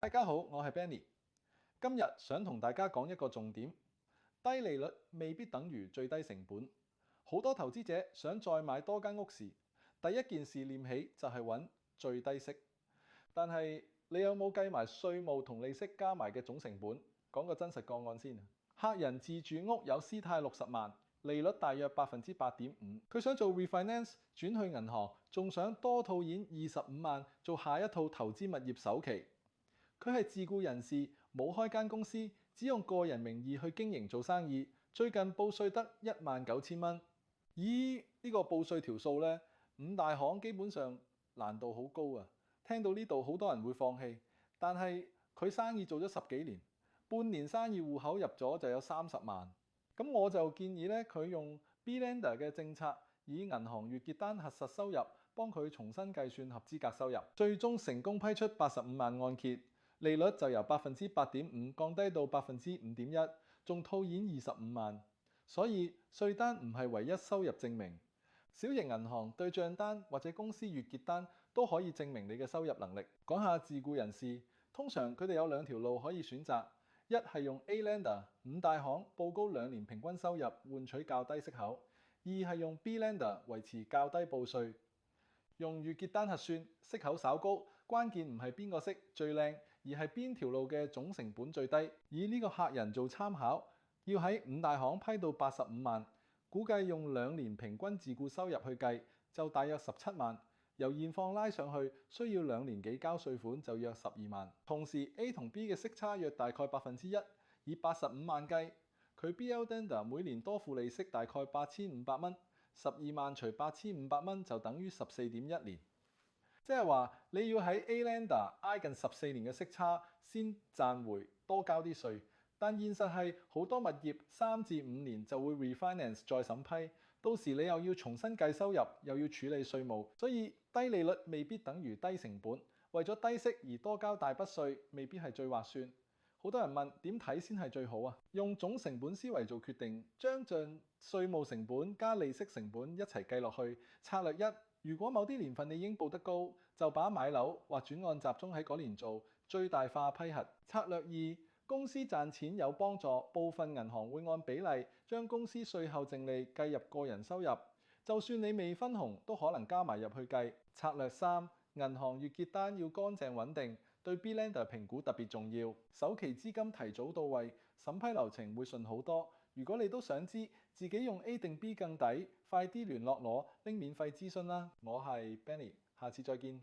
大家好，我係 Benny。今日想同大家講一個重點，低利率未必等於最低成本。好多投資者想再買多間屋時，第一件事念起就係揾最低息。但係你有冇計埋稅務同利息加埋嘅總成本？講個真實個案先。客人自住屋有私貸60萬，利率大約8.5%。佢想做 refinance 轉去銀行，仲想多套現25萬做下一套投資物業首期。佢係自僱人士，冇開間公司，只用個人名義去經營做生意。最近報稅得19000蚊。咦？呢個報稅條數呢，五大行基本上難度好高啊！聽到呢度好多人會放棄，但係佢生意做咗10幾年，半年生意戶口入咗就有30萬。咁我就建議咧，佢用 B-Lender 嘅政策，以銀行月結單核實收入，幫佢重新計算合資格收入，最終成功批出85萬按揭。利率就由8.5%降低到5.1%，仲套現25萬。所以稅單唔係唯一收入證明。小型銀行對帳單或者公司月結單都可以證明你嘅收入能力。講下自僱人士，通常佢哋有2條路可以選擇，一係用 A-Lender 五大行報高2年平均收入換取較低息口，二係用 B-Lender 維持較低報稅。用月結單核算，息口稍高，關鍵唔係邊個息最靚，而係邊條路嘅總成本最低。以呢個客人做參考，要喺五大行批到85萬，估計用2年平均自僱收入去計，就大約17萬。由現況拉上去，需要2年幾交稅款就約12萬。同時 A 同 B 嘅息差約大概1%，以85萬計，佢 B-Lender 每年多付利息大概8500蚊。12萬除8500蚊就等於14.1年，即係話你要喺 A-Lender 挨近14年嘅息差先賺回多交啲稅。但現實係好多物業3至5年就會 refinance 再審批，到時你又要重新計收入，又要處理稅務，所以低利率未必等於低成本。為咗低息而多交大筆稅，未必係最划算。好多人問點睇先係最好啊？用總成本思維做決定，將稅務成本加利息成本一齊計落去。策略1，如果某啲年份你已經報得高，就把買樓或轉按集中喺嗰年做，最大化批核。策略2，公司賺錢有幫助，部分銀行會按比例將公司稅後淨利計入個人收入，就算你未分紅都可能加埋入去計。策略3，銀行月結單要乾淨穩定，對 B-Lender 評估特別重要。首期資金提早到位，審批流程會順好多。如果你都想知自己用 A 定 B 更抵，快啲聯絡我拎免費諮詢啦。我係 Benny，下次再見。